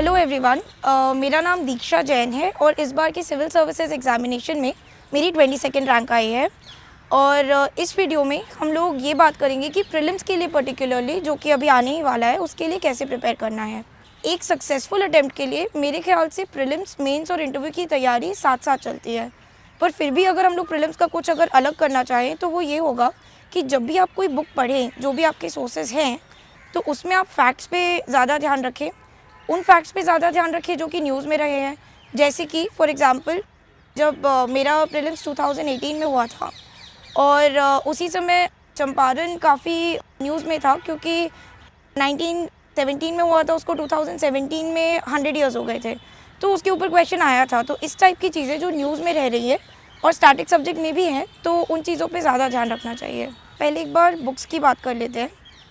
Hello everyone, मेरा नाम दीक्षा जैन है और इस बार की सिविल सर्विसेज एग्जामिनेशन में मेरी 22nd रैंक आई है। और इस वीडियो में हम लोग ये बात करेंगे कि प्रीलिम्स के लिए पर्टिकुलरली, जो कि अभी आने ही वाला है, उसके लिए कैसे प्रिपेयर करना है। एक सक्सेसफुल अटैम्प्ट के लिए मेरे ख्याल से प्रीलिम्स, मेंस और इंटरव्यू की तैयारी साथ साथ चलती है। पर फिर भी अगर हम लोग प्रीलिम्स का कुछ अगर अलग करना चाहें तो वो ये होगा कि जब भी आप कोई बुक पढ़ें, जो भी आपके सोर्सेज हैं, तो उसमें आप फैक्ट्स पे ज़्यादा ध्यान रखें। उन फैक्ट्स पे ज़्यादा ध्यान रखिए जो कि न्यूज़ में रहे हैं। जैसे कि फॉर एग्ज़ाम्पल, जब मेरा प्रीलिम्स 2018 में हुआ था और उसी समय चंपारण काफ़ी न्यूज़ में था, क्योंकि 1917 में हुआ था, उसको 2017 में 100 ईयर्स हो गए थे, तो उसके ऊपर क्वेश्चन आया था। तो इस टाइप की चीज़ें जो न्यूज़ में रह रही है और स्टैटिक सब्जेक्ट में भी हैं, तो उन चीज़ों पे ज़्यादा ध्यान रखना चाहिए। पहले एक बार बुक्स की बात कर लेते हैं।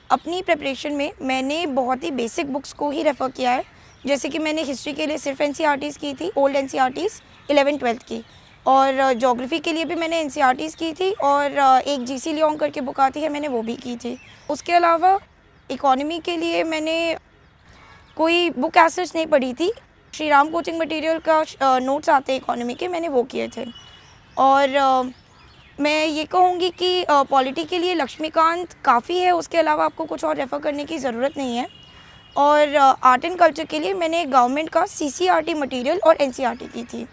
अपनी प्रिपरेशन में मैंने बहुत ही बेसिक बुक्स को ही रेफ़र किया है। जैसे कि मैंने हिस्ट्री के लिए सिर्फ एनसीईआरटीज़ की थी, ओल्ड एनसीईआरटीज़ 11th-12th की, और ज्योग्राफी के लिए भी मैंने एनसीईआरटीज़ की थी, और एक जीसी लियोंग करके बुक आती है, मैंने वो भी की थी। उसके अलावा इकोनॉमी के लिए मैंने कोई बुक एज सच नहीं पढ़ी थी। श्री राम कोचिंग मटेरियल का नोट्स आते हैं इकोनॉमी के, मैंने वो किए थे। और मैं ये कहूँगी कि पॉलिटी के लिए लक्ष्मीकांत काफ़ी है, उसके अलावा आपको कुछ और रेफ़र करने की ज़रूरत नहीं है। और आर्ट एंड कल्चर के लिए मैंने गवर्नमेंट का सीसीईआरटी मटेरियल और एनसीईआरटी की थी।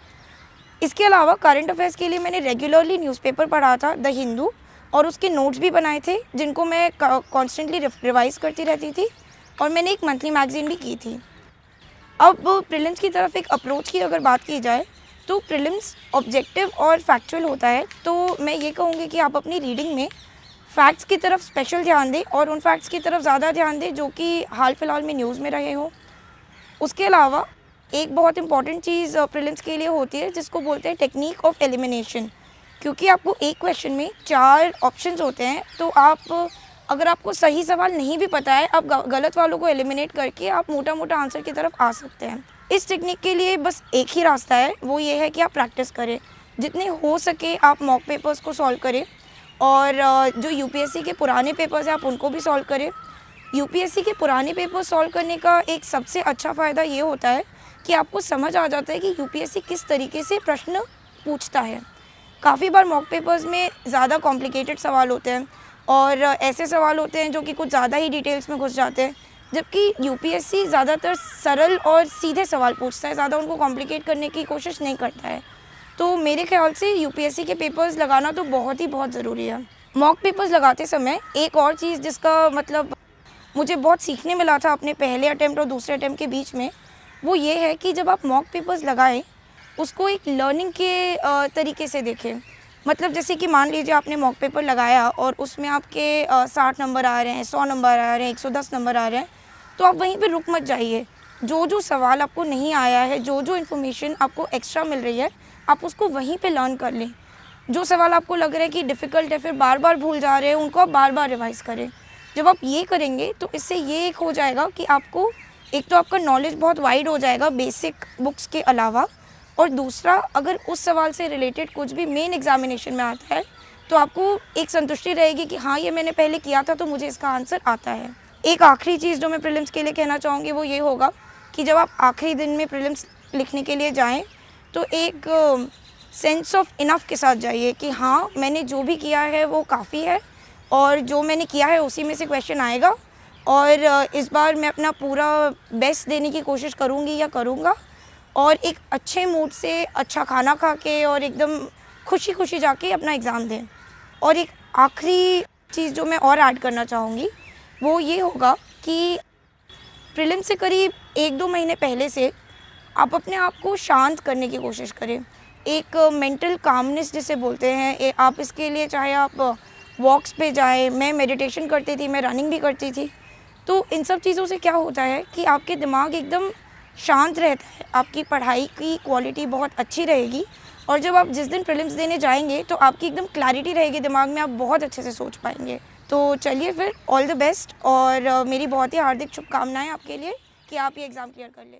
इसके अलावा करंट अफेयर्स के लिए मैंने रेगुलरली न्यूज़पेपर पढ़ा था, द हिंदू, और उसके नोट्स भी बनाए थे, जिनको मैं कॉन्स्टेंटली रिवाइज़ करती रहती थी। और मैंने एक मंथली मैगज़ीन भी की थी। अब प्रीलिम्स की तरफ एक अप्रोच की अगर बात की जाए, तो प्रीलिम्स ऑब्जेक्टिव और फैक्चुअल होता है। तो मैं ये कहूँगी कि आप अपनी रीडिंग में फैक्ट्स की तरफ स्पेशल ध्यान दें, और उन फैक्ट्स की तरफ ज़्यादा ध्यान दें जो कि हाल फिलहाल में न्यूज़ में रहे हों। उसके अलावा एक बहुत इंपॉर्टेंट चीज़ प्रीलिम्स के लिए होती है, जिसको बोलते हैं टेक्निक ऑफ एलिमिनेशन। क्योंकि आपको एक क्वेश्चन में 4 ऑप्शंस होते हैं, तो आप, अगर आपको सही सवाल नहीं भी पता है, आप गलत वालों को एलिमिनेट करके आप मोटा मोटा आंसर की तरफ आ सकते हैं। इस टेक्निक के लिए बस एक ही रास्ता है, वो ये है कि आप प्रैक्टिस करें। जितने हो सके आप मॉक पेपर्स को सॉल्व करें, और जो यूपीएससी के पुराने पेपर्स हैं आप उनको भी सॉल्व करें। यूपीएससी के पुराने पेपर सॉल्व करने का एक सबसे अच्छा फ़ायदा ये होता है कि आपको समझ आ जाता है कि यूपीएससी किस तरीके से प्रश्न पूछता है। काफ़ी बार मॉक पेपर्स में ज़्यादा कॉम्प्लिकेटेड सवाल होते हैं, और ऐसे सवाल होते हैं जो कि कुछ ज़्यादा ही डिटेल्स में घुस जाते हैं, जबकि यूपीएससी ज़्यादातर सरल और सीधे सवाल पूछता है, ज़्यादा उनको कॉम्प्लिकेट करने की कोशिश नहीं करता है। तो मेरे ख्याल से यूपीएससी के पेपर्स लगाना तो बहुत ज़रूरी है। मॉक पेपर्स लगाते समय एक और चीज़ जिसका मतलब मुझे बहुत सीखने मिला था अपने पहले अटैम्प्ट और दूसरे अटैम्प्ट के बीच में, वो ये है कि जब आप मॉक पेपर्स लगाएं, उसको एक लर्निंग के तरीके से देखें। मतलब जैसे कि मान लीजिए आपने मॉक पेपर लगाया और उसमें आपके 60 नंबर आ रहे हैं, 100 नंबर आ रहे हैं, 110 नंबर आ रहे हैं, तो आप वहीं पे रुक मत जाइए। जो सवाल आपको नहीं आया है, जो इन्फॉर्मेशन आपको एक्स्ट्रा मिल रही है, आप उसको वहीं पे लर्न कर लें। जो सवाल आपको लग रहा है कि डिफ़िकल्ट है, फिर बार बार भूल जा रहे हैं, उनको आप बार बार रिवाइज़ करें। जब आप ये करेंगे तो इससे ये एक हो जाएगा कि आपको, एक तो आपका नॉलेज बहुत वाइड हो जाएगा बेसिक बुक्स के अलावा, और दूसरा, अगर उस सवाल से रिलेटेड कुछ भी मेन एग्जामिनेशन में आता है, तो आपको एक संतुष्टि रहेगी कि हाँ, ये मैंने पहले किया था तो मुझे इसका आंसर आता है। एक आखिरी चीज़ जो मैं प्रीलिम्स के लिए कहना चाहूँगी वो ये होगा कि जब आप आखिरी दिन में प्रीलिम्स लिखने के लिए जाएँ, तो एक सेंस ऑफ इनफ के साथ जाइए कि हाँ, मैंने जो भी किया है वो काफ़ी है, और जो मैंने किया है उसी में से क्वेश्चन आएगा, और इस बार मैं अपना पूरा बेस्ट देने की कोशिश करूँगी या करूँगा, और एक अच्छे मूड से अच्छा खाना खा के और एकदम खुशी खुशी जाके अपना एग्ज़ाम दें। और एक आखिरी चीज़ जो मैं और ऐड करना चाहूँगी वो ये होगा कि प्रीलिम से करीब 1-2 महीने पहले से आप अपने आप को शांत करने की कोशिश करें। एक मेंटल कामनेस जिसे बोलते हैं, आप इसके लिए चाहे आप वॉक्स पे जाएं, मैं मेडिटेशन करती थी, मैं रनिंग भी करती थी। तो इन सब चीज़ों से क्या होता है कि आपके दिमाग एकदम शांत रहता है, आपकी पढ़ाई की क्वालिटी बहुत अच्छी रहेगी, और जब आप जिस दिन प्रीलिम्स देने जाएंगे तो आपकी एकदम क्लैरिटी रहेगी दिमाग में, आप बहुत अच्छे से सोच पाएंगे। तो चलिए फिर, ऑल द बेस्ट, और मेरी बहुत ही हार्दिक शुभकामनाएं आपके लिए कि आप ये एग्ज़ाम क्लियर कर लें।